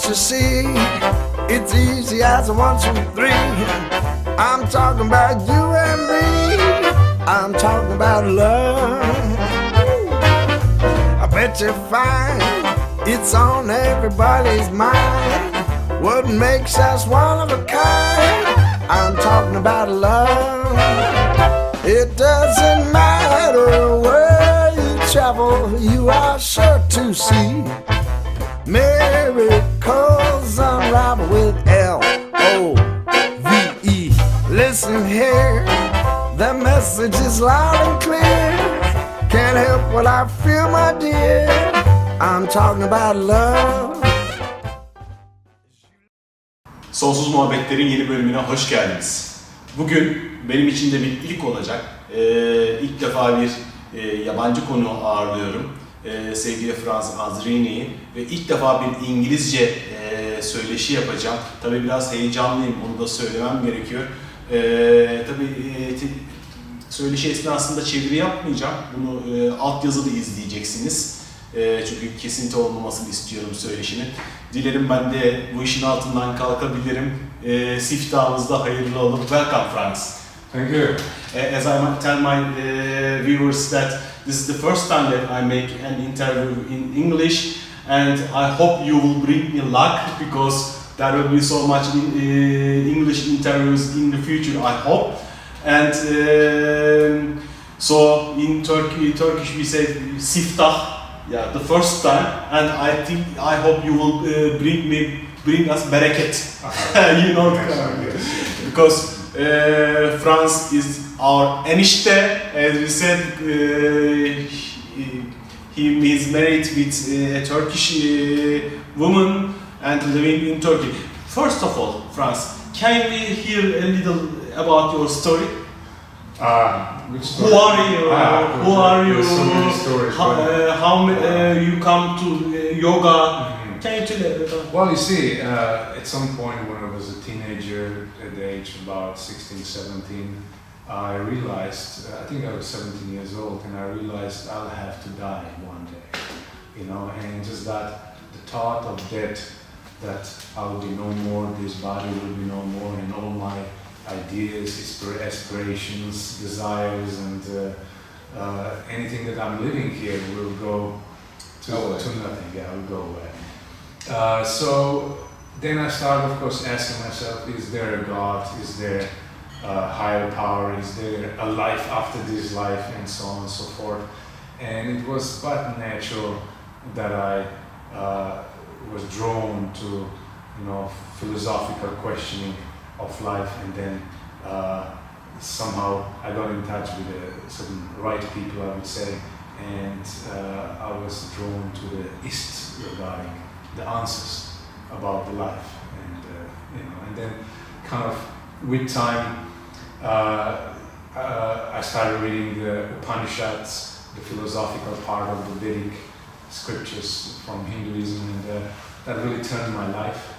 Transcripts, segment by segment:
Can't you see? It's easy as a 1, 2, 3. I'm talking about you and me. I'm talking about love. I bet you find it's on everybody's mind. What makes us one of a kind? I'm talking about love. It doesn't matter where you travel, you are sure to see miracles unravel with L-O-V-E. Listen here, the message is loud and clear. Can't help what I feel, my dear. I'm talking about love. Sonsuz Muhabbetler'in yeni bölümüne hoş geldiniz. Bugün benim için de bir ilk olacak. İlk defa bir yabancı konu ağırlıyorum. Sevgili Franz Andrini'yi ve ilk defa bir İngilizce söyleşi yapacağım. Tabii biraz heyecanlıyım, onu da söylemem gerekiyor. Tabii söyleşi esnasında çeviri yapmayacağım. Bunu altyazılı izleyeceksiniz. Çünkü kesinti olmamasını istiyorum söyleşinin. Dilerim ben de bu işin altından kalkabilirim. Siftahımızda hayırlı olur. Welcome, Franz. Thank you. As I tell my viewers that this is the first time that I make an interview in English, and I hope you will bring me luck because there will be so much English interviews in the future, I hope. And so in Turkish we say siftah. Yeah, the first time, and I hope you will bring us bereket. You know, because France is our enişte, as we said. He is married with a Turkish woman and living in Turkey. First of all, France, can we hear a little about your story? Which story? Who are you? Who are you? So many stories. How you come to yoga? Can you tell me? Well, you see, at some point when I was a teenager, at the age of about 16, 17, I realized, I think I was 17 years old, and I realized I'll have to die one day, you know, and just that, the thought of death, that I will be no more, this body will be no more, and all my ideas, aspirations, desires, and anything that I'm living here will go to nothing. Yeah, will go away. So then I started, of course, asking myself: is there a God? Is there a higher power? Is there a life after this life, and so on and so forth? And it was quite natural that I was drawn to, you know, philosophical questioning of life, and then somehow I got in touch with certain right people, I would say, and I was drawn to the East regarding the answers about the life, and you know, and then kind of with time I started reading the Upanishads, the philosophical part of the Vedic scriptures from Hinduism, and that really turned my life.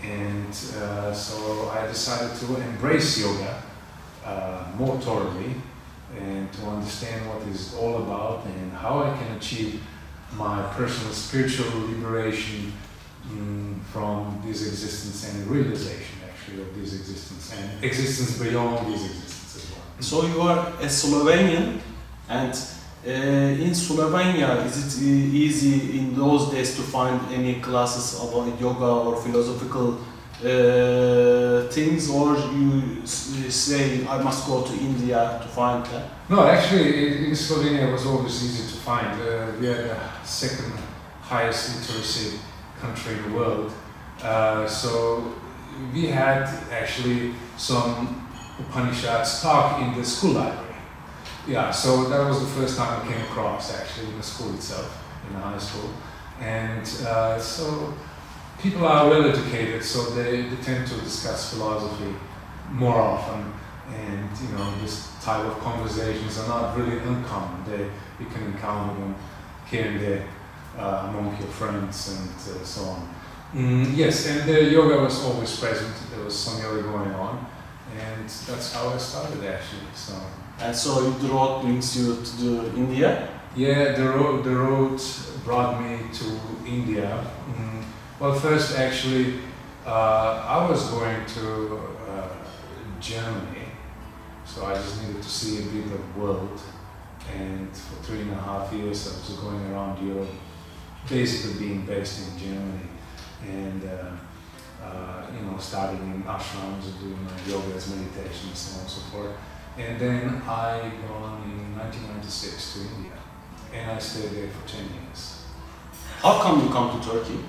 And so I decided to embrace yoga more thoroughly and to understand what it's all about and how I can achieve my personal spiritual liberation from this existence and realization actually of this existence and existence beyond this existence as well. So you are a Slovenian, and in Slovenia, is it easy in those days to find any classes about yoga or philosophical things, or you say I must go to India to find that? No, actually in Slovenia it was always easy to find. We are the second highest literacy country in the world. So we had actually some Upanishads talk in the school library. Yeah, so that was the first time I came across actually in the school itself, in the high school. And so people are well educated, so they tend to discuss philosophy more often. And you know, this type of conversations are not really uncommon. You can encounter them here and there among your friends and so on. Yes, and the yoga was always present. There was some yoga going on, and that's how I started actually. And so the road brings you to India? Yeah, the road brought me to India. Well, first actually, I was going to Germany, so I just needed to see a bit of the world. And for 3.5 years, I was going around Europe, basically being based in Germany, and starting in ashrams and doing my yogas, meditations, and so on and so forth. And then I gone in 1996 to India, and I stayed there for 10 years. How come you come to Turkey?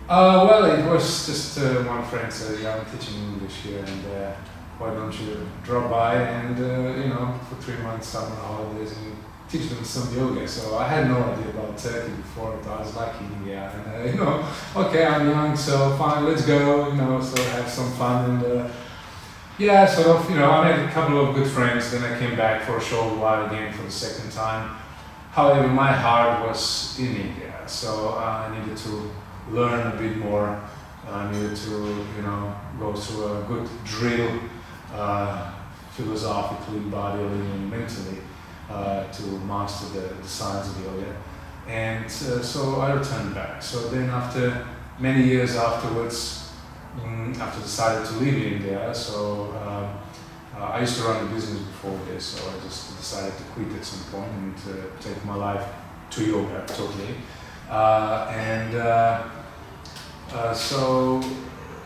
Well, it was just one friend said, "Yeah, I'm teaching English here, and why don't you drop by and for 3 months summer holidays and teach them some yoga." So I had no idea about Turkey before, but I was like India, and okay, I'm young, so fine, let's go, so have some fun, and I made a couple of good friends. Then I came back for a short while again for the second time. However, my heart was in India, so I needed to learn a bit more. I needed to, go through a good drill, philosophically, bodily, and mentally, to master the science of yoga. And so I returned back. So then after many years afterwards, after I decided to leave India, so I used to run a business before this, so I just decided to quit at some point and take my life to yoga totally. So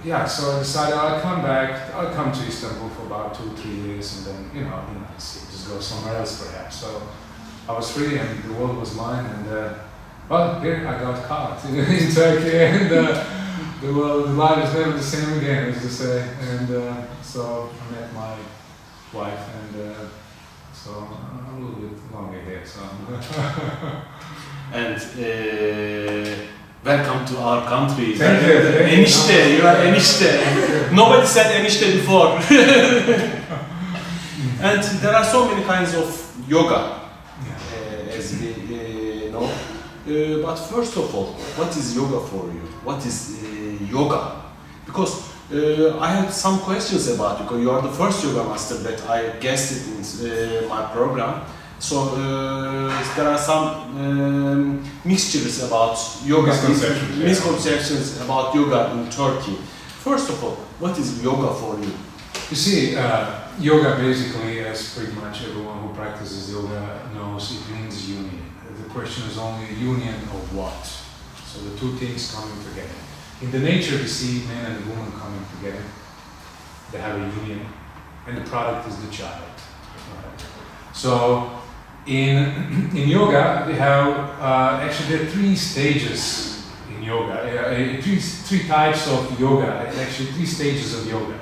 I decided I'll come back. I'll come to Istanbul for about 2-3 years, and then just go somewhere else perhaps. So I was free, and the world was mine. And here I got caught in Turkey, and the life is never the same again, as they say. And so I met my wife, and so I'm a little bit longer here. So. And welcome to our country. Thank you. Enişte, you are enişte. Nobody said enişte before. And there are so many kinds of yoga, as we know. But first of all, what is yoga for you? What is yoga? Because I have some questions about you. Because you are the first yoga master that I guested in my program. So there are some mixtures about yoga, misconceptions about yoga in Turkey. First of all, what is yoga for you? You see, yoga basically, as pretty much everyone who practices yoga knows, it means union. The question is only union of what? So the two things coming together. In the nature we see man and woman coming together. They have a union, and the product is the child. So in yoga we have actually there are 3 stages in yoga, 3 types of yoga, actually 3 stages of yoga.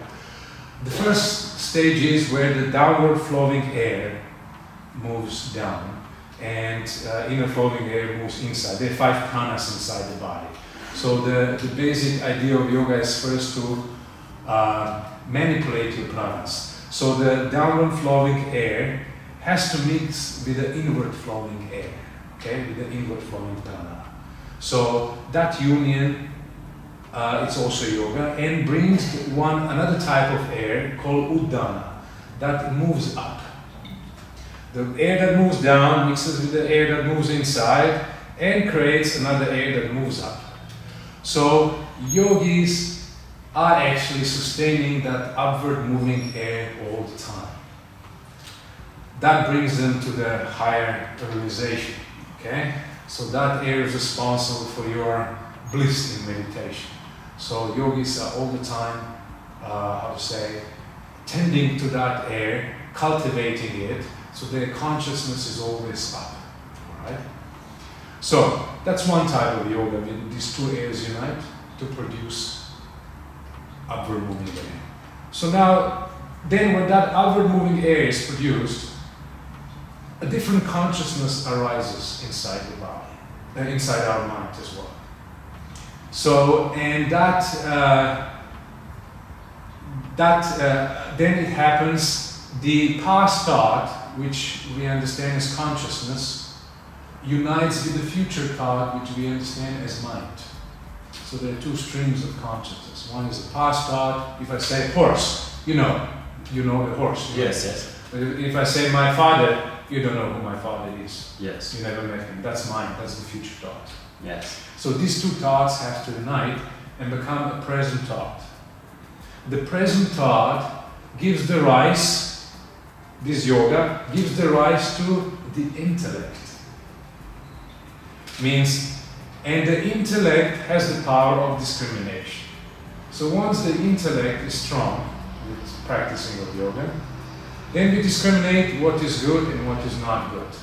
The first stage is where the downward flowing air moves down, and inner flowing air moves inside. There are 5 pranas inside the body. So the basic idea of yoga is first to manipulate your pranas. So the downward flowing air has to mix with the inward flowing air, with the inward flowing prana. So that union, it's also yoga, and brings another type of air called uddana, that moves up. The air that moves down mixes with the air that moves inside and creates another air that moves up. So yogis are actually sustaining that upward moving air all the time. That brings them to the higher realization, So that air is responsible for your bliss in meditation. So yogis are all the time, tending to that air, cultivating it, so their consciousness is always up, right? So that's one type of yoga, when these 2 airs unite to produce upward moving air. So now, then when that upward moving air is produced, a different consciousness arises inside the body, inside our mind as well. So, and then it happens, the past thought, which we understand as consciousness, unites with the future thought, which we understand as mind. So there are 2 streams of consciousness. One is the past thought. If I say horse, you know the horse. Yes. But if I say my father, you don't know who my father is. Yes. You never met him. That's mine. That's the future thought. Yes. So these two thoughts have to unite and become a present thought. The present thought gives the rise, this yoga gives the rise to the intellect. And the intellect has the power of discrimination. So once the intellect is strong with practicing of yoga, then we discriminate what is good and what is not good.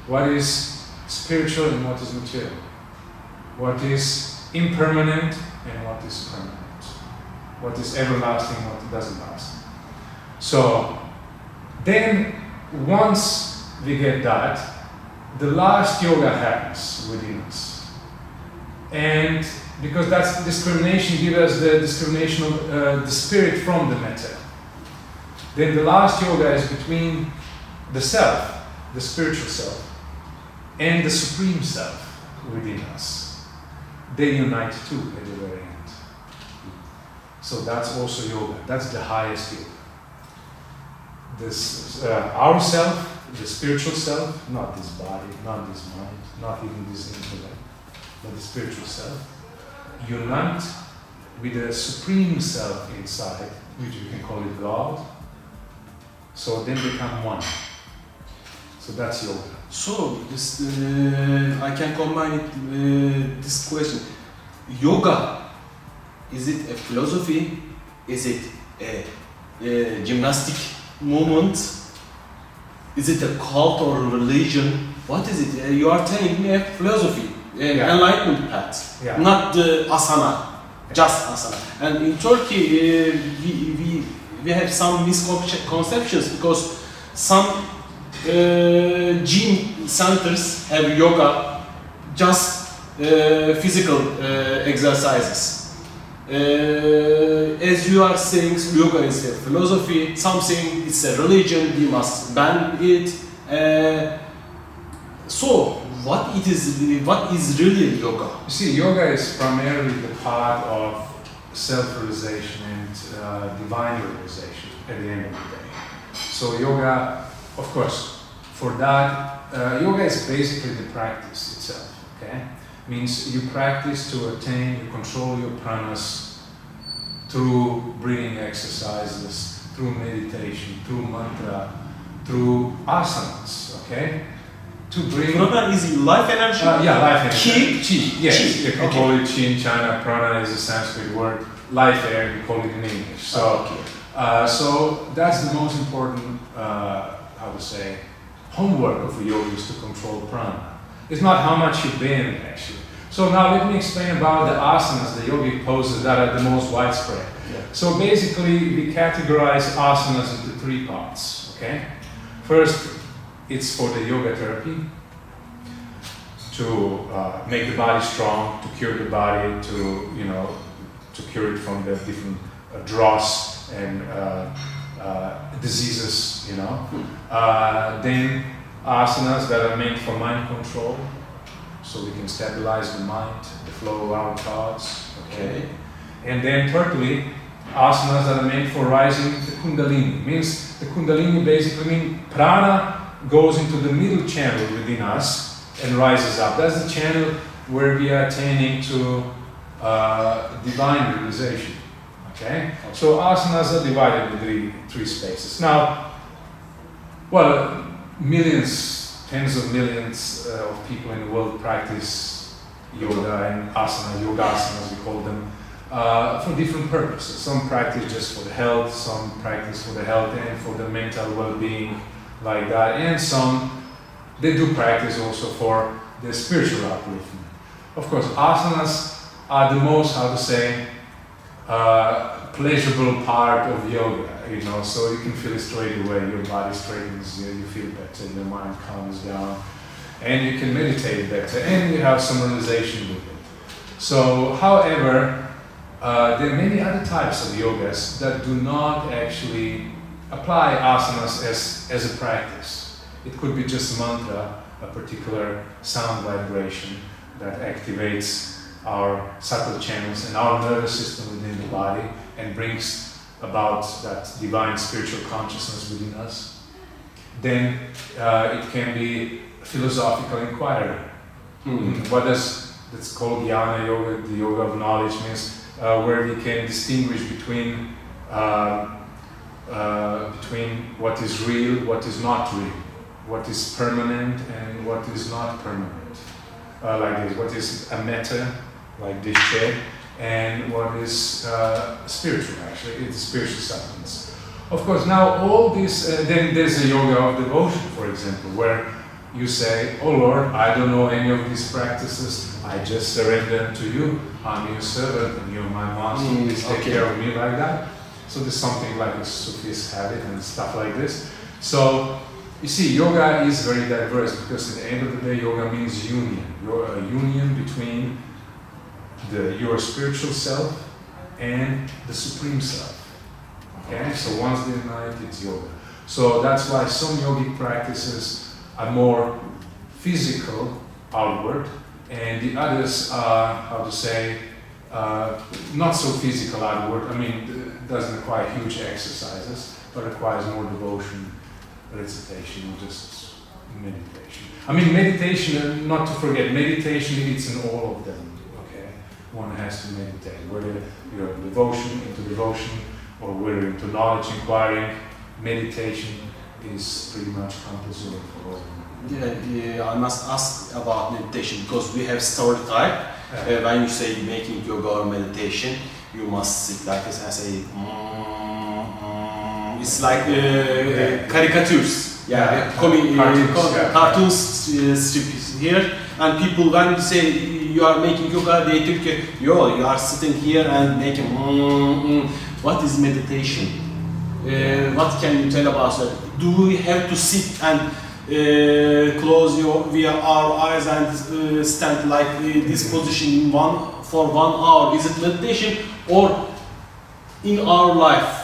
What is spiritual and what is material. What is impermanent and what is permanent. What is everlasting and what doesn't last. So then once we get that, the last yoga happens within us. And because that's discrimination, gives us the discrimination of the spirit from the matter. Then the last yoga is between the self, the spiritual self, and the supreme self within us. They unite too at the very end. So that's also yoga. That's the highest yoga. This our self, the spiritual self, not this body, not this mind, not even this intellect, but the spiritual self, unite with the supreme self inside, which we can call it God. So then become one. So that's yoga. So this I can combine it this question. Yoga, is it a philosophy? Is it a gymnastic movement? Is it a cult or religion? What is it? You are telling me a philosophy, an enlightenment path, not the asana, just asana. And in Turkey, we have some misconceptions because some gym centers have yoga, just physical exercises. As you are saying, yoga is a philosophy, some saying it's a religion, we must ban it. So, what is really yoga? You see, yoga is primarily the path of self-realization and divine realization at the end of the day. So yoga, of course, for that, yoga is basically the practice itself, okay? Means you practice to attain, you control your pranas through breathing exercises, through meditation, through mantra, through asanas, okay? To bring... Prana is life energy? Life energy. Chi? Yes, Chi. you can call it chi in China, prana is a Sanskrit word, life air, you call it in English. So, so that's the most important, how to say, homework of a yogi is to control prana. It's not how much you bend, actually. So now let me explain about the asanas, the yogic poses that are the most widespread. Yeah. So basically, we categorize asanas into three parts, okay? First, it's for the yoga therapy, to make the body strong, to cure the body, to cure it from the different dross and diseases, Then asanas that are meant for mind control, so we can stabilize the mind, the flow of our thoughts, okay? And then thirdly, asanas that are meant for rising the kundalini. Means the kundalini basically means prana goes into the middle channel within us and rises up. That's the channel where we are attaining to divine realization. Okay? So asanas are divided into three spaces. Now, well, millions, tens of millions of people in the world practice yoga and asana, yogasanas we call them, for different purposes. Some practice just for the health, some practice for the health and for the mental well-being, like that, and some they do practice also for the spiritual upliftment. Of course, asanas are the most, how to say, pleasurable part of yoga, so you can feel it straight away, your body straightens, you feel better, your mind calms down, and you can meditate better, and you have some realization with it. So, however, there are many other types of yogas that do not actually apply asanas as a practice. It could be just mantra, a particular sound vibration that activates our subtle channels and our nervous system within the body and brings about that divine spiritual consciousness within us. Then it can be philosophical inquiry. What does that's called Jnana Yoga, the yoga of knowledge, means where we can distinguish between what is real, what is not real, what is permanent and what is not permanent. Like this, what is a matter, like this chair, and what is spiritual, actually, it's spiritual substance. Of course, now all this, then there's a yoga of devotion, for example, where you say, oh Lord, I don't know any of these practices, I just surrender to you, I'm your servant and you're my master, please take care of me, like that. So there's something like a Sufis habit and stuff like this. So, you see, yoga is very diverse because at the end of the day, yoga means union. You're a union between your spiritual self and the supreme self. Okay, so once they unite, it's yoga. So that's why some yogic practices are more physical, outward, and the others are, how to say, not so physical outward. I mean, it doesn't require huge exercises, but requires more devotion, recitation, or just meditation. I mean, meditation, not to forget, meditation, it's in all of them, okay? One has to meditate, whether you're into devotion, or whether into knowledge inquiring, meditation is pretty much compulsory for all of them. Yeah, I must ask about meditation, because we have story type. When you say making yoga or meditation, you must sit like this and say, it's like caricatures, cartoons strips here, and people when you say you are making yoga, they think you are sitting here and making What is meditation? What can you tell about that? Do we have to sit and close our eyes and stand like this position for 1 hour? Is it meditation or in our life?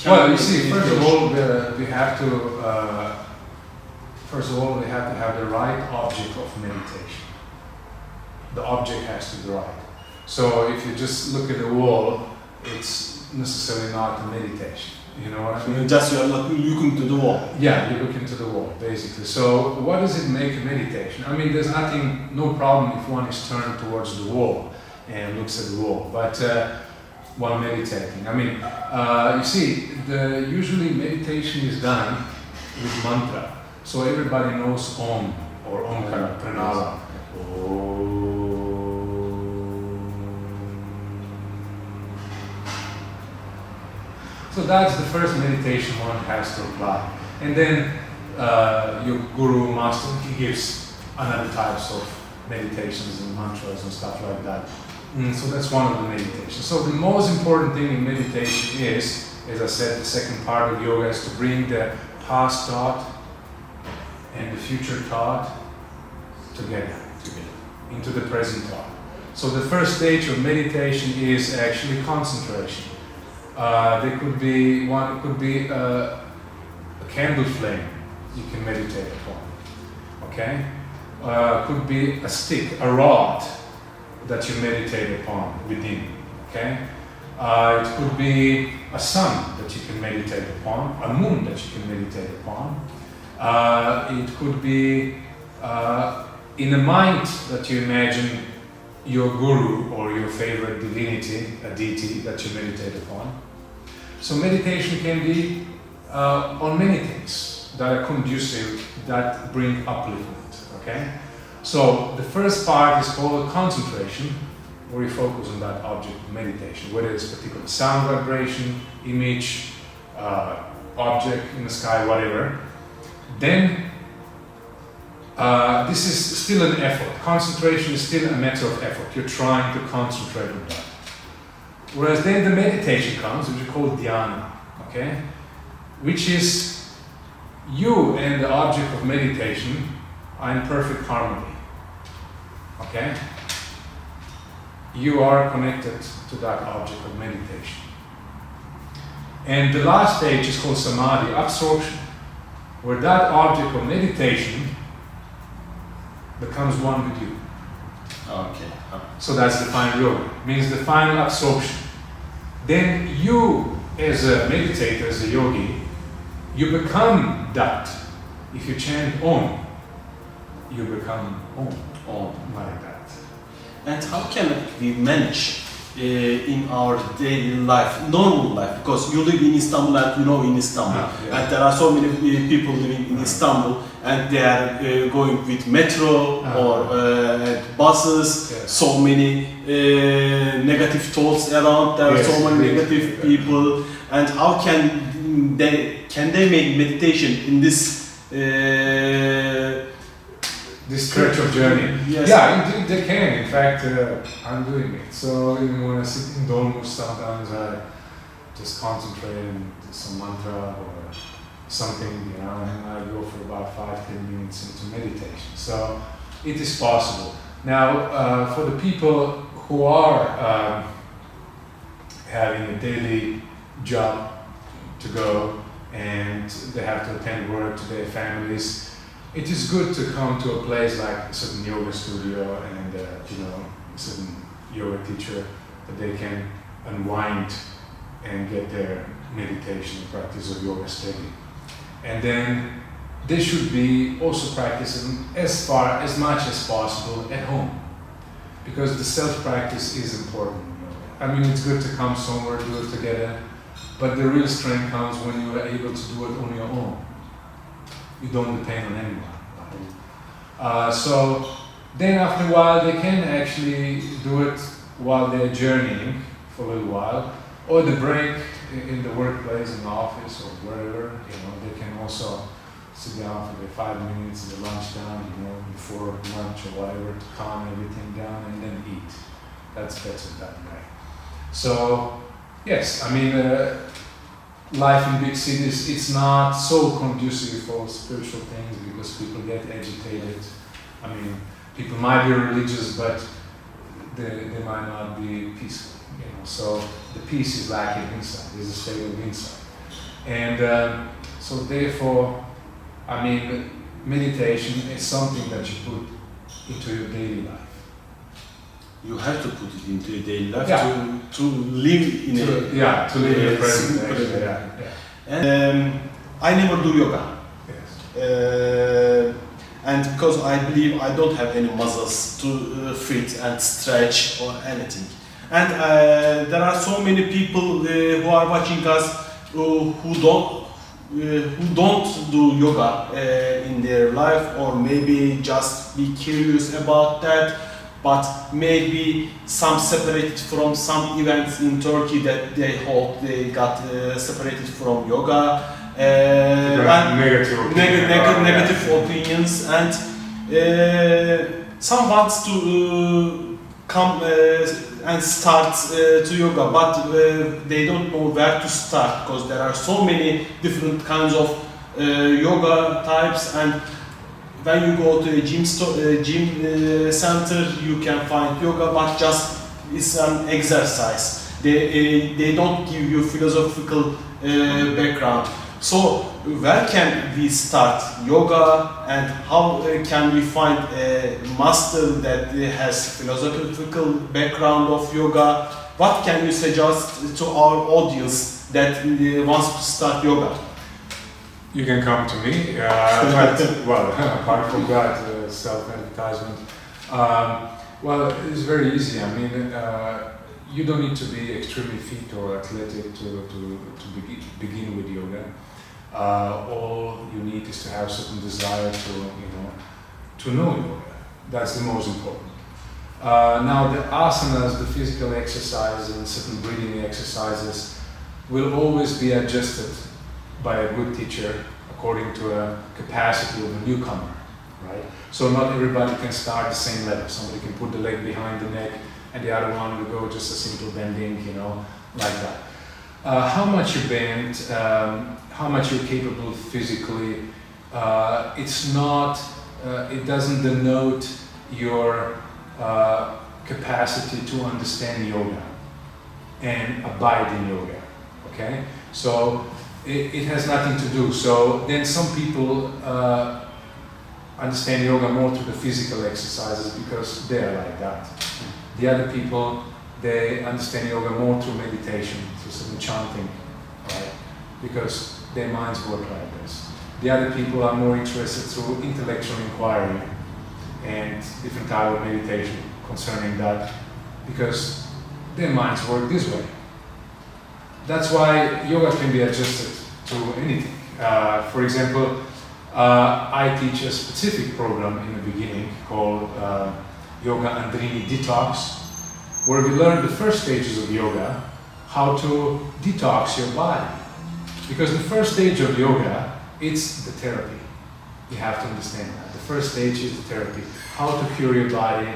Well, you see, first of all, we have to have the right object of meditation. The object has to be right. So if you just look at the wall, it's necessarily not a meditation. You know what I mean? Just you are looking to the wall. Yeah, you look into the wall, basically. So what does it make a meditation? I mean, there's no problem if one is turned towards the wall and looks at the wall, but while meditating. I mean, you see, usually meditation is done with mantra. So everybody knows Om or Omkara, pranayama. So that's the first meditation one has to apply. And then your guru, master, he gives another types of meditations and mantras and stuff like that. So that's one of the meditations. So the most important thing in meditation is, as I said, the second part of yoga is to bring the past thought and the future thought together into the present thought. So the first stage of meditation is actually concentration. It could be a candle flame you can meditate upon. Okay? Could be a stick, a rod that you meditate upon within. Okay? It could be a sun that you can meditate upon, a moon that you can meditate upon. It could be in a mind that you imagine your guru or your favorite divinity, a deity that you meditate upon. So meditation can be on many things that are conducive, that bring upliftment, okay? So the first part is called concentration, where you focus on that object of meditation, whether it's a particular sound vibration, image, object in the sky, whatever. Then this is still an effort. Concentration is still a matter of effort. You're trying to concentrate on that. Whereas then the meditation comes, which is called dhyana, okay? Which is you and the object of meditation are in perfect harmony, okay? You are connected to that object of meditation. And the last stage is called samadhi, absorption, where that object of meditation becomes one with you. Okay. So that's the final yoga, means the final absorption. Then you, as a meditator, as a yogi, you become that. If you chant Om, you become Om, like that. and how can we manage in our daily life, normal life? Because you live in Istanbul and you know in Istanbul, and there are so many people living in Istanbul, and they are going with metro or buses. So many negative thoughts around. There are so many negative people, and how can they make meditation in this? This stretch of journey. Yes. Yeah, indeed they can. In fact, I'm doing it. So even when I sit in Dolmus, sometimes I just concentrate and do some mantra or something, you know, and I go for about 5-10 minutes into meditation. So it is possible. Now, for the people who are having a daily job to go and they have to attend work to their families, it is good to come to a place like a certain yoga studio and you know, a certain yoga teacher that they can unwind and get their meditation practice of yoga steady. And then they should be also practicing as much as possible at home, because the self-practice is important. I mean, it's good to come somewhere, do it together, but the real strength comes when you are able to do it on your own. You don't depend on anyone. So then after a while they can actually do it while they're journeying for a little while, or the break in the workplace, in the office or wherever, you know, they can also sit down for the 5 minutes in the lunchtime, you know, before lunch or whatever, to calm everything down and then eat. That's better that way. So yes, I mean, life in big cities, it's not so conducive for spiritual things because people get agitated. I mean, people might be religious, but they might not be peaceful, you know. So the peace is lacking inside. There's a state of inside. And so therefore, I mean, meditation is something that you put into your daily life. You have to put it into your daily life Yeah. to live in to live in the present. Actually, And I never do yoga. Yes. And because I believe I don't have any muscles to fit and stretch or anything. And there are so many people who are watching us who don't do yoga in their life, or maybe just be curious about that, but maybe some separated from some events in Turkey that they hold, they got separated from yoga. Negative opinions, and some wants to come and start to yoga, but they don't know where to start because there are so many different kinds of yoga types, and when you go to a gym center, you can find yoga, but just it's an exercise. They don't give you philosophical background. So where can we start yoga, and how can we find a master that has philosophical background of yoga? What can you suggest to our audience that wants to start yoga? You can come to me, but, well, apart from that, self-advertisement. Well, it's very easy. I mean, you don't need to be extremely fit or athletic to begin with yoga. All you need is to have certain desire to know yoga. That's the most important. Now the asanas, the physical exercises and certain breathing exercises will always be adjusted by a good teacher according to a capacity of a newcomer, right? So not everybody can start the same level. Somebody can put the leg behind the neck and the other one will go just a simple bending, like that. How much you bend, how much you're capable physically, it's not, it doesn't denote your capacity to understand yoga and abide in yoga, okay? So it has nothing to do. So then some people understand yoga more through the physical exercises because they are like that. The other people, they understand yoga more through meditation, through some chanting, right? Because their minds work like this. The other people are more interested through intellectual inquiry and different type of meditation. concerning that because their minds work this way. That's why yoga can be adjusted to anything. For example, I teach a specific program in the beginning called Yoga Andrini Detox, where we learn the first stages of yoga, how to detox your body. Because the first stage of yoga, it's the therapy. You have to understand that. The first stage is the therapy. How to cure your body,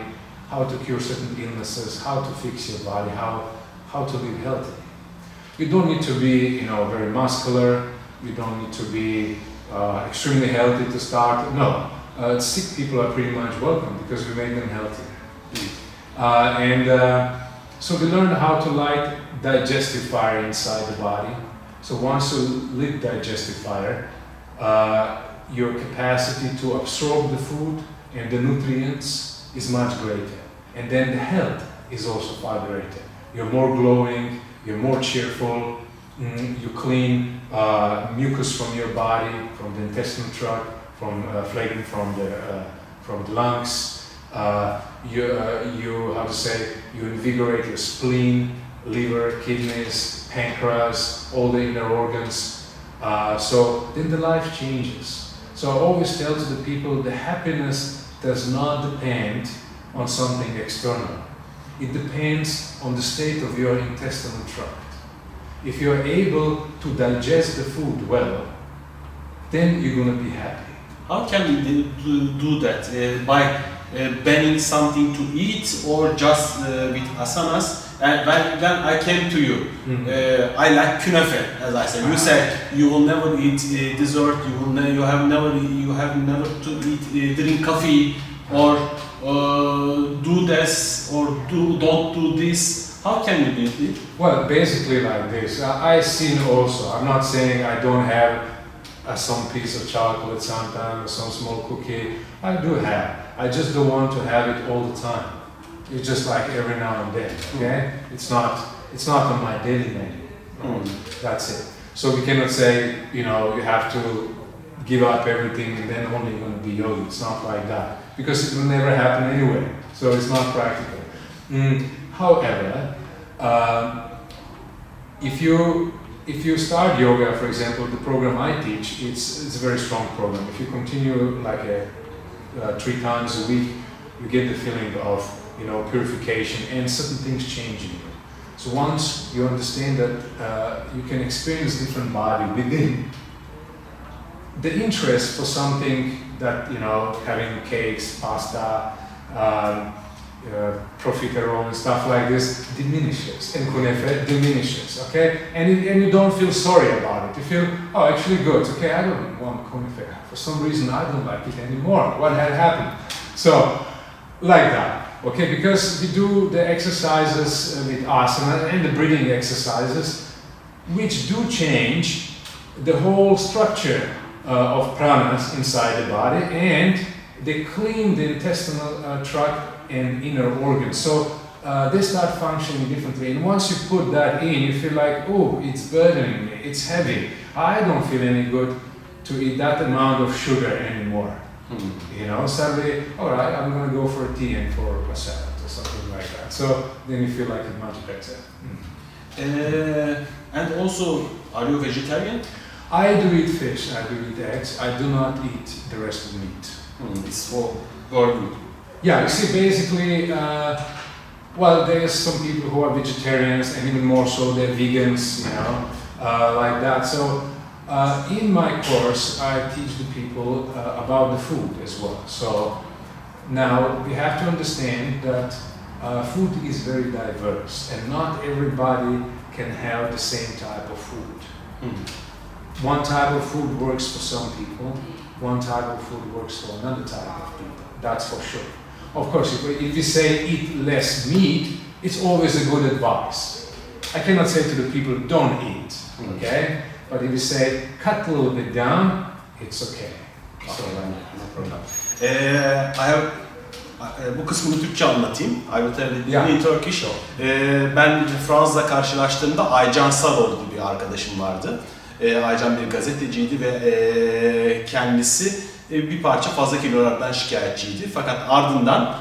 how to cure certain illnesses, how to fix your body, how to live healthy. You don't need to be, very muscular. You don't need to be extremely healthy to start. No, sick people are pretty much welcome because we make them healthy. So we learn how to light digestive fire inside the body. So once you lit digestive fire, your capacity to absorb the food and the nutrients is much greater. And then the health is also far greater. You're more glowing, you're more cheerful, you clean mucus from your body, from the intestinal tract, from phlegm from the lungs. You invigorate your spleen, liver, kidneys, pancreas, all the inner organs. So then the life changes. So I always tell to the people, the happiness does not depend on something external. It depends on the state of your intestinal tract. If you're able to digest the food well, then you're going to be happy. How can we do that? By banning something to eat or just with asanas? And when I came to you, I like künefe, as I said. You said you will never eat dessert. You have never to eat drink coffee or do this or don't do this. How can you do it? Well, basically like this. I sin also. I'm not saying I don't have some piece of chocolate sometimes, some small cookie. I do have. I just don't want to have it all the time. It's just like every now and then. Okay? It's not on my daily menu. That's it. So we cannot say, you have to give up everything and then only you're going to be yogi. It's not like that. Because it will never happen anyway. So it's not practical. However, if you start yoga, for example, the program I teach, it's a very strong program. If you continue like 3 times a week, you get the feeling of purification and certain things changing. So once you understand that you can experience different body within, the interest for something that having cakes, pasta, profiterole and stuff like this diminishes, and kunefe diminishes, okay? And you don't feel sorry about it. You feel, oh, actually good, okay, I don't want kunefe. For some reason, I don't like it anymore. What had happened? So, like that, okay? Because we do the exercises with asana and the breathing exercises, which do change the whole structure of pranas inside the body, and they clean the intestinal tract and inner organs. So they start functioning differently. And once you put that in, you feel like, oh, it's burdening me, it's heavy. I don't feel any good to eat that amount of sugar anymore. Suddenly, all right, I'm going to go for a tea and for a salad or something like that. So then you feel like it's much better. And also, are you vegetarian? I do eat fish, I do eat eggs. I do not eat the rest of the meat. It's for good. Yeah, you see, basically, there's some people who are vegetarians, and even more so, they're vegans, like that. So, in my course, I teach the people about the food as well. So, now we have to understand that food is very diverse, and not everybody can have the same type of food. One type of food works for some people, one type of food works for another type of people. That's for sure. Of course, if we say eat less meat, it's always a good advice. I cannot say to the people, don't eat, okay? But if you say, cut a little bit down, it's okay. So, no problem. Bu kısmını Türkçe anlatayım. I will tell it in Turkish. Ben Fransız'la karşılaştığımda Aycan Saloğlu bir arkadaşım vardı. Aycan bir gazeteciydi ve kendisi bir parça fazla kilolardan şikayetçiydi. Fakat ardından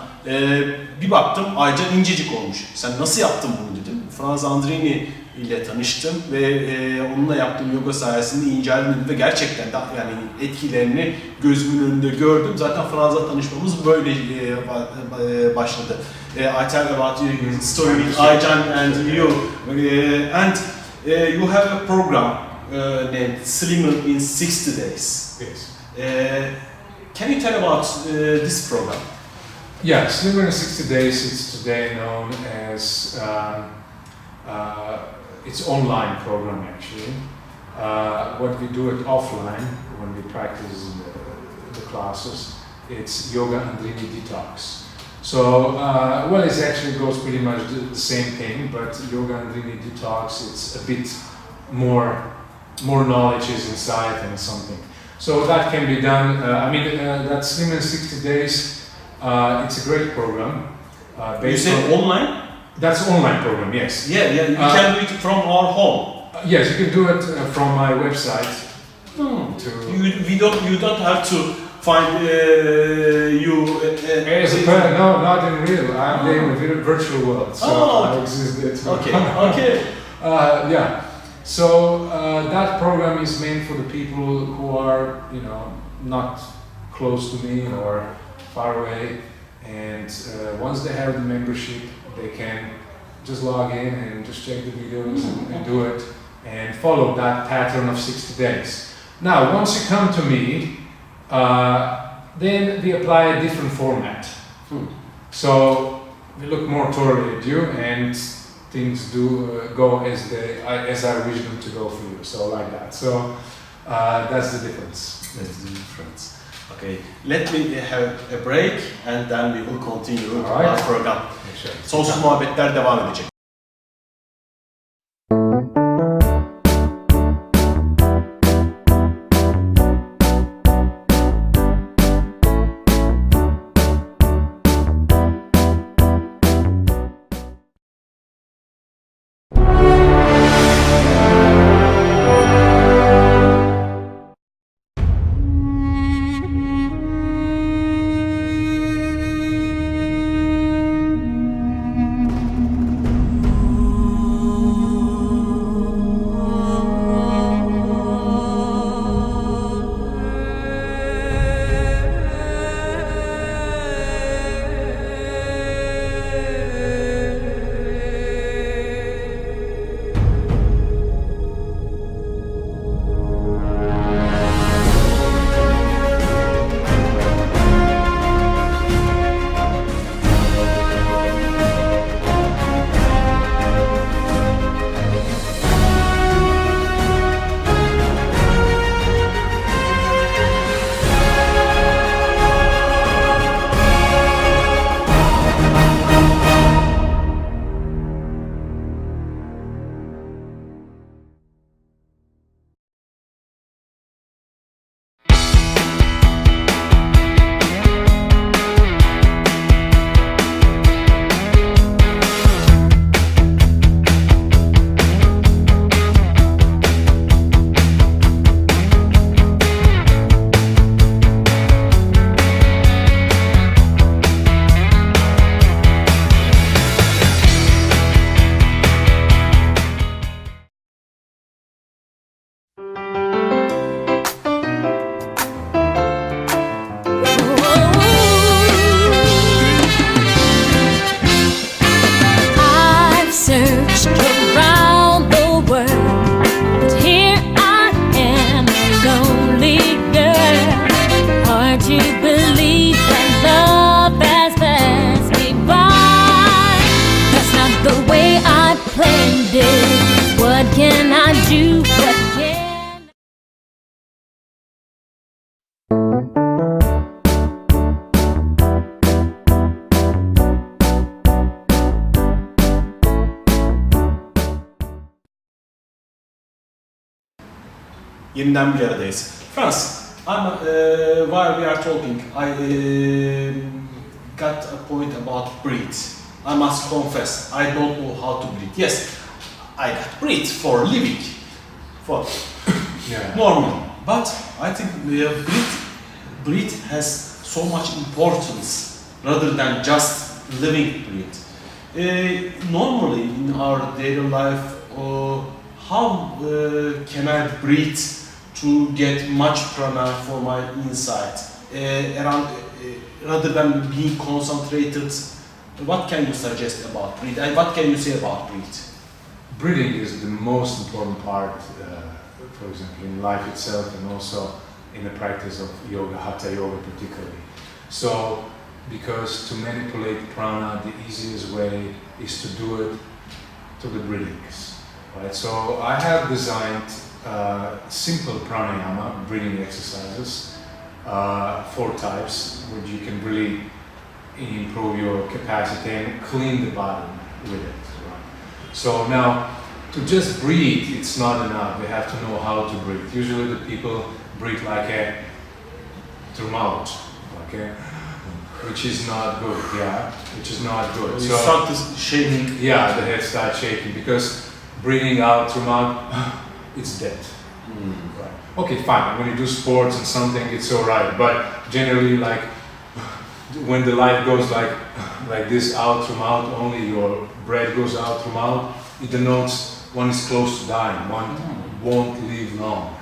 bir baktım Aycan incecik olmuş. Sen nasıl yaptın bunu dedim. Franz Andrini ile tanıştım ve onunla yaptığım yoga sayesinde inceldim ve gerçekten de yani etkilerini gözümün önünde gördüm. Zaten Franz'la tanışmamız böyle başladı. I tell about your story with Aycan and you. You have a program named Slimmer in 60 Days. Yes. Can you tell about this program? Yeah, Slimmer in 60 Days, it's today known as, it's online program actually. What we do it offline, when we practice the classes, it's Yoga Andrini Detox. So, well, it actually goes pretty much the same thing, but Yoga Andrini Detox, it's a bit more knowledge is inside and something. So that can be done. That Slim in 60 Days, it's a great program. You say online? That's online program, yes. Yeah, you can do it from our home. Yes, you can do it from my website. You don't have to find you. No, not in real. I'm in a virtual world, so I exist there. Okay. Yeah. So that program is meant for the people who are, not close to me or far away. And once they have the membership, they can just log in and just check the videos and do it and follow that pattern of 60 days. Now, once you come to me, then we apply a different format. So we look more thoroughly at you, and things do go as I wish them to go for you. So like that. So that's the difference. Okay, let me have a break and then we will continue our program. Sonsuz muhabbetler devam edecek. Yeniden bir aradayız. Franz, while we are talking, I got a point about breathe. I must confess, I don't know how to breathe. Yes, I got breathe for living, for normal. But I think breathe has so much importance rather than just living breath. Normally in our daily life, how can I breathe to get much prana for my inside? Rather than being concentrated, what can you suggest about breath and what can you say about breath? Breathing is the most important part, for example, in life itself and also in the practice of yoga, hatha yoga particularly. So, because to manipulate prana, the easiest way is to do it to the breathings, right? So I have designed simple pranayama, breathing exercises, 4 types, which you can really improve your capacity and clean the body with it. Right? So now, to just breathe, it's not enough. We have to know how to breathe. Usually the people breathe through mouth, okay? Which is not good, yeah, which is not good. You start shaking. Yeah, the head starts shaking because breathing out through mouth, it's dead. Right. Okay, fine. When you do sports and something, it's all right. But generally, like when the life goes like this out through mouth, only your breath goes out through mouth. It denotes one is close to dying. One won't live long.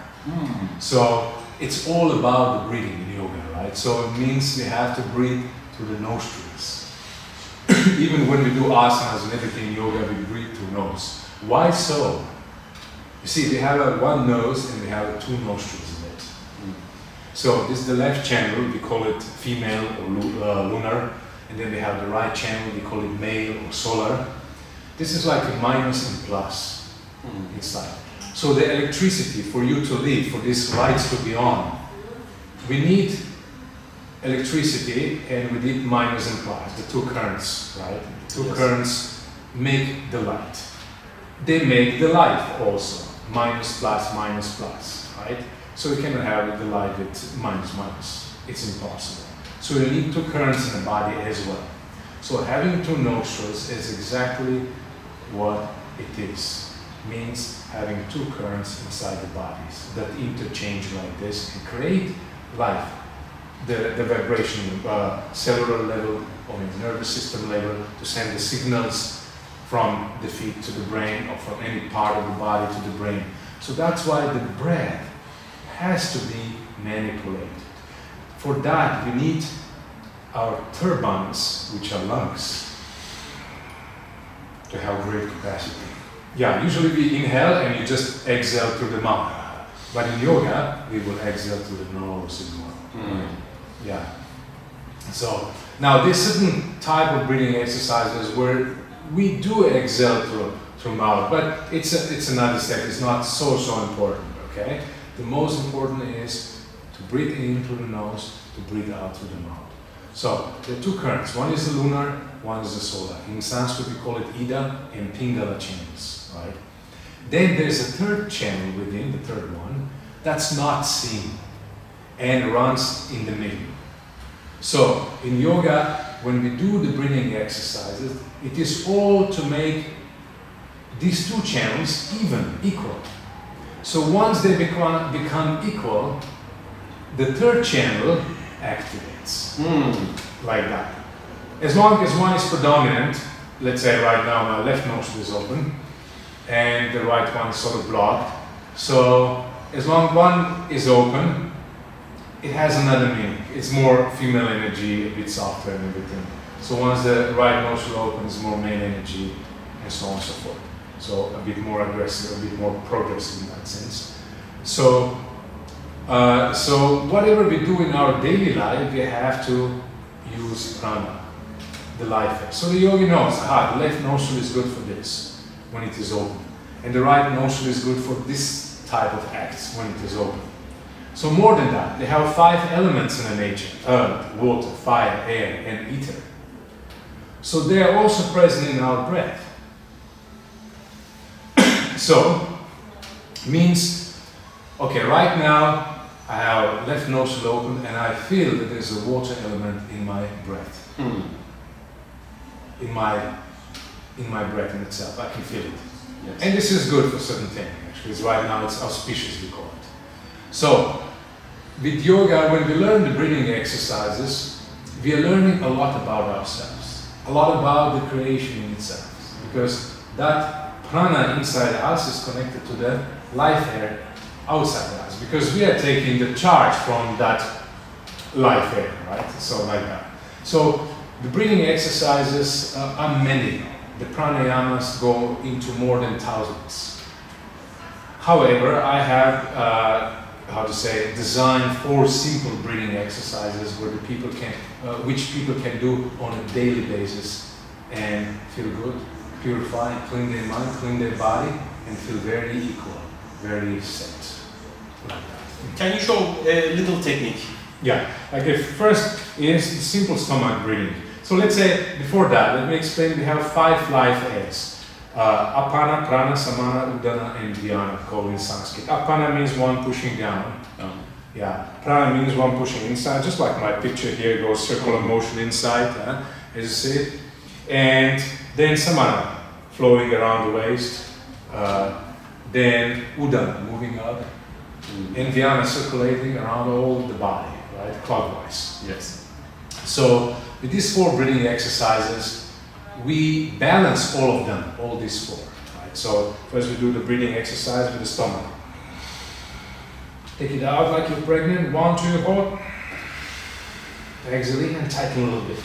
So it's all about the breathing in yoga, right? So it means we have to breathe through the nostrils. Even when we do asanas and everything in yoga, we breathe through nose. Why so? You see, we have one nose and we have 2 nostrils in it. So this is the left channel, we call it female or lunar, and then we have the right channel, we call it male or solar. This is like a minus and plus inside. So the electricity for you to live, for these lights to be on, we need electricity and we need minus and plus, the 2 currents, right? The 2 currents make the light. They make the life also, minus plus, right? So you cannot have the light with minus. It's impossible. So you need 2 currents in the body as well. So having 2 nostrils is exactly what it is. Means having 2 currents inside the bodies that interchange like this and create life. The vibration, cellular level or in nervous system level to send the signals from the feet to the brain or from any part of the body to the brain. So that's why the breath has to be manipulated. For that we need our turbines, which are lungs, to have great capacity. Yeah, usually we inhale and you just exhale through the mouth. But in yoga, we will exhale through the nose as well. Right? Yeah. So now there's certain type of breathing exercises where we do exhale through mouth, but it's another step. It's not so important. Okay. The most important is to breathe in through the nose, to breathe out through the mouth. So there are 2 currents. One is the lunar, one is the solar. In Sanskrit, we call it Ida and Pingala channels. Right? Then there's a 3rd channel within, the 3rd one, that's not seen and runs in the middle. So in yoga, when we do the breathing exercises, it is all to make these 2 channels equal. So once they become equal, the 3rd channel activates. Like that. As long as one is predominant, let's say right now my left nostril is open, and the right one is sort of blocked. So as long as one is open, it has another meaning. It's more female energy, a bit softer and everything. So once the right nostril opens, more male energy, and so on and so forth. So a bit more aggressive, a bit more progressive in that sense. So whatever we do in our daily life, we have to use prana, the life force. So the yogi knows, the left nostril is good for this when it is open, and the right nostril is good for this type of acts when it is open. So more than that, they have 5 elements in the nature: earth, water, fire, air, and ether. So they are also present in our breath. So means, okay, right now I have left nostril open and I feel that there's a water element in my breath. In my breath in itself, I can feel it. Yes. And this is good for certain things, actually. It's right now it's auspicious, we call it. So, with yoga, when we learn the breathing exercises, we are learning a lot about ourselves, a lot about the creation in itself, because that prana inside us is connected to the life air outside us, because we are taking the charge from that life air, right? So like that. So the breathing exercises are many. The pranayamas go into more than thousands. However, I have designed 4 simple breathing exercises where the people can, which people can do on a daily basis and feel good, purify, clean their mind, clean their body, and feel very equal, very set. Like that. Can you show a little technique? Yeah, like the first is simple stomach breathing. So let's say before that, let me explain. We have 5 life airs: apana, prana, samana, udana, and dhyana, called in Sanskrit. Apana means one pushing down. Yeah, prana means one pushing inside, just like my picture here goes circular motion inside, as you see it. And then samana, flowing around the waist. Then udana, moving up. And dhyana, circulating around all the body, right, clockwise. Yes. So with these 4 breathing exercises, we balance all of them, all these 4. Right? So first we do the breathing exercise with the stomach. Take it out like you're pregnant. 1, 2, hold. Exhale in and tighten a little bit.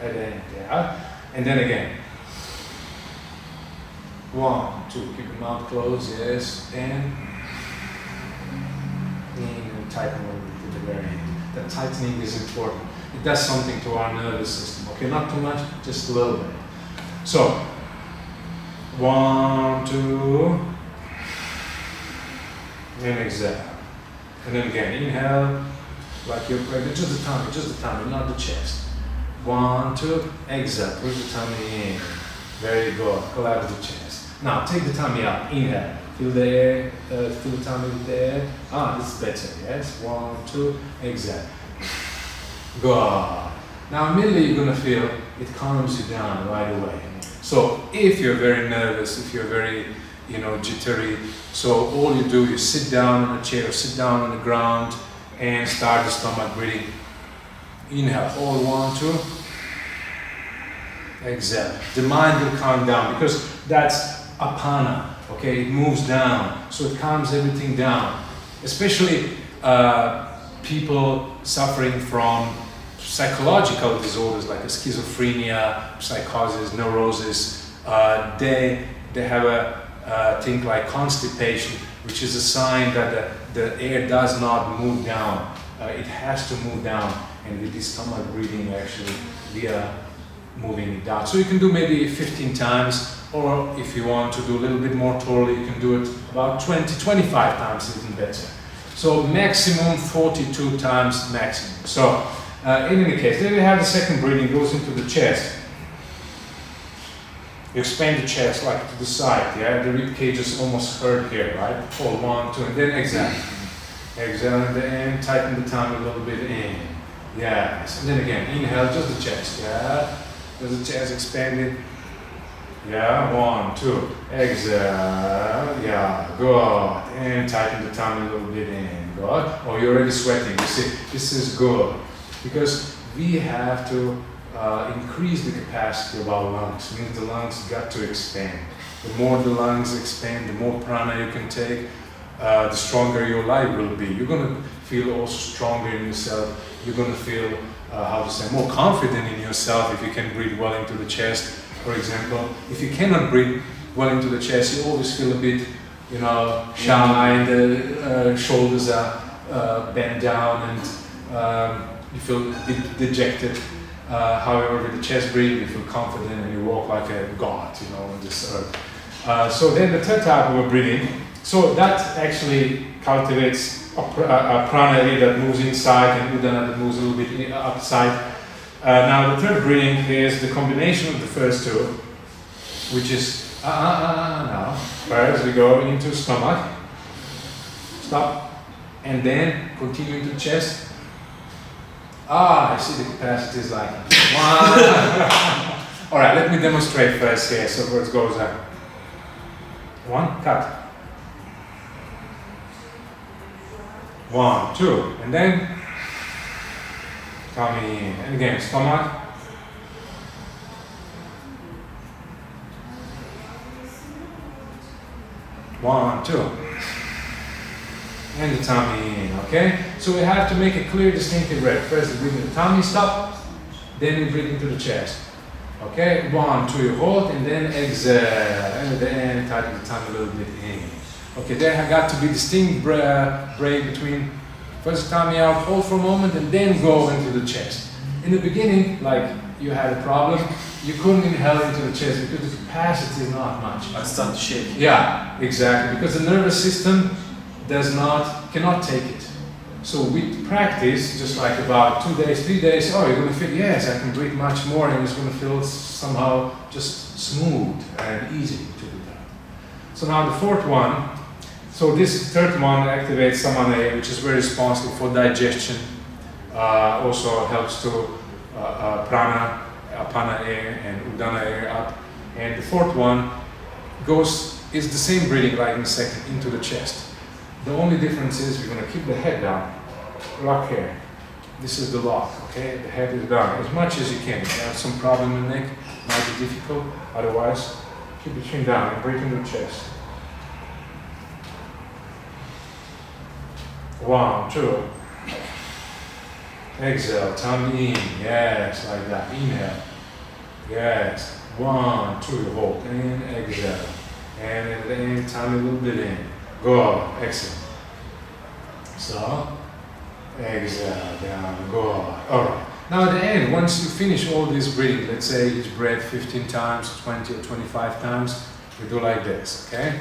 And then, and then again. 1, 2, keep the mouth closed, yes, and in and tighten a little bit to the very end. That tightening is important. It does something to our nervous system. Okay, not too much, just a little bit. So, 1, 2, and exhale. And then again, inhale, like you're pregnant, just the tummy, not the chest. 1, 2, exhale, push the tummy in. Very good, collapse the chest. Now, take the tummy out, inhale. Feel the air, feel the tummy there. This is better, yes? 1, 2, exhale. Good. Now immediately you're gonna feel it calms you down right away. So if you're very nervous, if you're very, jittery, so all you do is sit down on a chair, sit down on the ground, and start the stomach breathing. Inhale, hold 1, 2. Exhale. The mind will calm down because that's apana. Okay, it moves down, so it calms everything down. Especially people suffering from psychological disorders like schizophrenia, psychosis, neurosis. They have a thing like constipation, which is a sign that the air does not move down. It has to move down, and with this stomach breathing, actually, we are moving it down. So you can do maybe 15 times. Or if you want to do a little bit more thoroughly, you can do it about 20, 25 times, even better. So maximum 42 times maximum. So in any case, then we have the second breathing, goes into the chest. You expand the chest like to the side, yeah? The rib cage is almost hurt here, right? Hold 1, 2, and then exhale. Exhale at the end, tighten the tongue a little bit in. Yes, and then again, inhale, just the chest, yeah? Just the chest expanded. Yeah, 1, 2, exhale, yeah, good, and tighten the tummy a little bit in, good. Oh, you're already sweating, you see, this is good, because we have to increase the capacity of our lungs, means the lungs got to expand. The more the lungs expand, the more prana you can take, the stronger your life will be. You're going to feel also stronger in yourself, you're going to feel, more confident in yourself if you can breathe well into the chest. For example, if you cannot breathe well into the chest, you always feel a bit, shy, the shoulders are bent down, and you feel a bit dejected. However, with the chest breathing, you feel confident and you walk like a god, on this earth. So then the third type of breathing, so that actually cultivates a prana area that moves inside and udana that moves a little bit outside. Now the third breathing is the combination of the first two, which is now. First we go into stomach, stop, and then continue into chest. I see the capacity is like 1. All right, let me demonstrate first here. So first goes up. 1, cut. 1, 2, and then tummy in. And again, stomach. One, two. And the tummy in, okay? So we have to make a clear, distinctive breath. First, we breathe in the tummy, stop. Then we breathe into the chest. Okay, 1, 2, you hold, and then exhale. And at the end, tighten the tongue a little bit in. Okay, there got to be distinct break between first tummy out, hold for a moment, and then go into the chest. In the beginning, like you had a problem, you couldn't inhale into the chest because the capacity is not much. I start to shake. Yeah, exactly, because the nervous system cannot take it. So with practice, just like about 2 days, 3 days, oh, you're going to feel, yes, I can breathe much more, and it's going to feel somehow just smooth and easy to do that. So now the fourth one, so this third one activates samana, which is very responsible for digestion, also helps to prana, apana air and udana air up. And the fourth one is the same breathing like in the second, into the chest. The only difference is we're going to keep the head down, lock here. This is the lock, okay? The head is down as much as you can. If you have some problem in the neck, it might be difficult. Otherwise, keep the chin down and breathe into the chest. 1, 2. Exhale, tummy in. Yes, like that. Inhale. Yes. 1, 2, hold. And exhale. And at the end, tummy a little bit in. Go, exhale. So, exhale, down, go. Alright. Now at the end, once you finish all this breathing, let's say each breath 15 times, 20 or 25 times, we do like this, okay?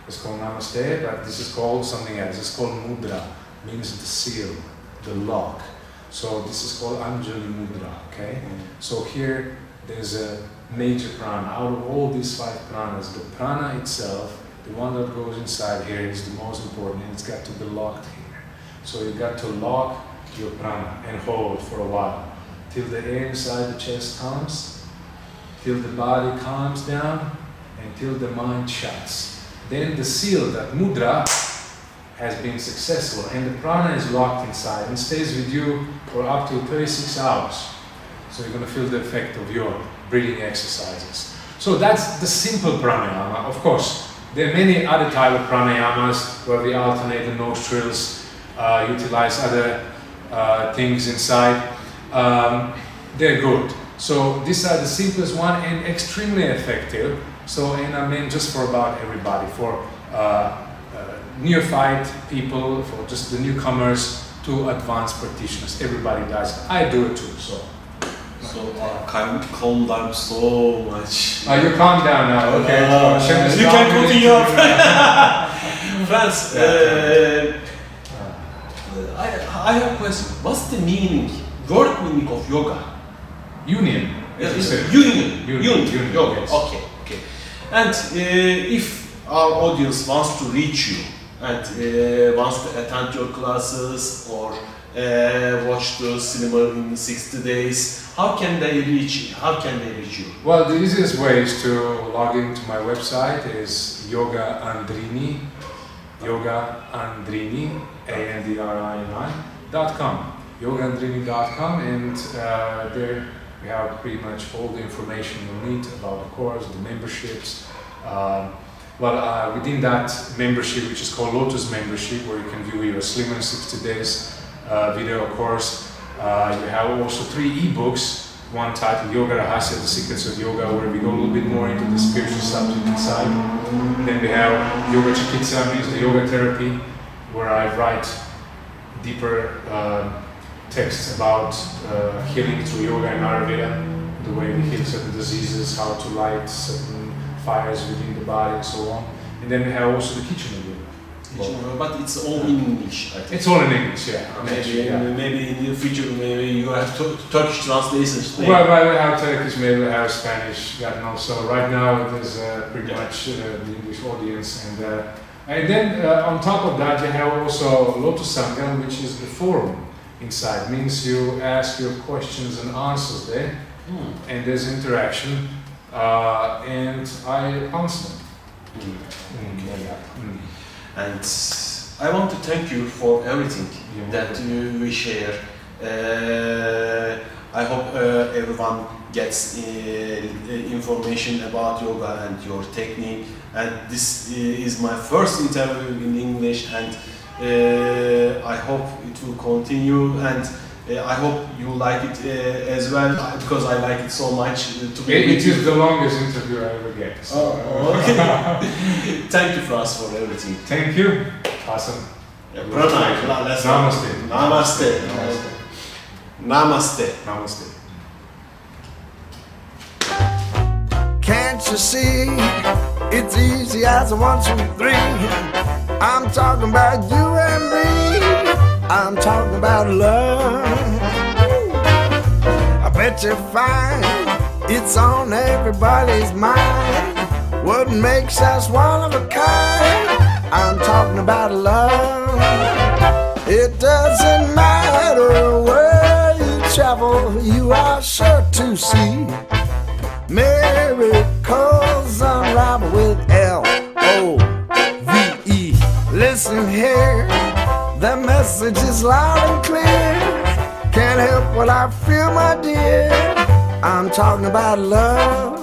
It's called namaste, but this is called something else. It's called mudra, means the seal, the lock. So this is called Anjali mudra, okay? So here, there's a major prana. Out of all these 5 pranas, the prana itself, the one that goes inside here is the most important, and it's got to be locked here. So you got to lock your prana and hold for a while till the air inside the chest comes, till the body calms down, and till the mind shuts. Then the seal, that mudra, has been successful, and the prana is locked inside and stays with you for up to 36 hours. So you're going to feel the effect of your breathing exercises. So that's the simple pranayama. Of course, there are many other type of pranayamas where we alternate the nostrils, utilize other things inside. They're good. So these are the simplest one and extremely effective. So, and I mean just for about everybody, for neophyte people, for just the newcomers to advanced practitioners. Everybody does it. I do it too. So Calm down so much. You calm down now, okay? You can continue. Franz, I have a question. What's the word meaning of yoga? Union. Union. Yoga. Yes. Okay. And if our audience wants to reach you and wants to attend your classes or watch the cinema in 60 days, how can they reach you? Well, the easiest way is to log into my website is Yoga Andrini, ANDRINI.com, yogaandrini.com, and there we have pretty much all the information you need about the course, the memberships. Within that membership, which is called Lotus membership, where you can view your Slim in 60 days video course, you have also 3 ebooks. One titled Yoga Rahasya, The Secrets of Yoga, where we go a little bit more into the spiritual subject inside. Then we have Yoga Chikitsa, means the yoga therapy, where I write deeper texts about healing through yoga and Ayurveda, the way we heal certain diseases, how to light certain fires within the body, and so on. And then we have also the kitchen yoga. But it's all in English, I think. It's all in English, yeah. Maybe in the future, maybe you have Turkish translations. Well, we have Turkish, maybe we have Spanish, God knows. So right now there's pretty much the English audience. And then on top of that, you have also Lotus Sangam, which is the forum inside. Means you ask your questions and answers there, and there's interaction, and I answer them. And I want to thank you for everything that we share. I hope everyone gets information about yoga and your technique. And this is my first interview in English, and I hope it will continue, and I hope you like it as well, because I like it so much. It is the longest interview I ever get. So. Oh, okay. Thank you, Franz, for everything. Thank you, Hasan. Pranayama. Namaste. Namaste. Namaste. Namaste. Can't you see? It's easy as a 1, 2, 3. I'm talking about you and me. I'm talking about love. I bet you find it's on everybody's mind. What makes us one of a kind? I'm talking about love. It doesn't matter where you travel, you are sure to see miracles unravel with L-O-V-E. Listen here, the message is loud and clear. Can't help what I feel, my dear. I'm talking about love.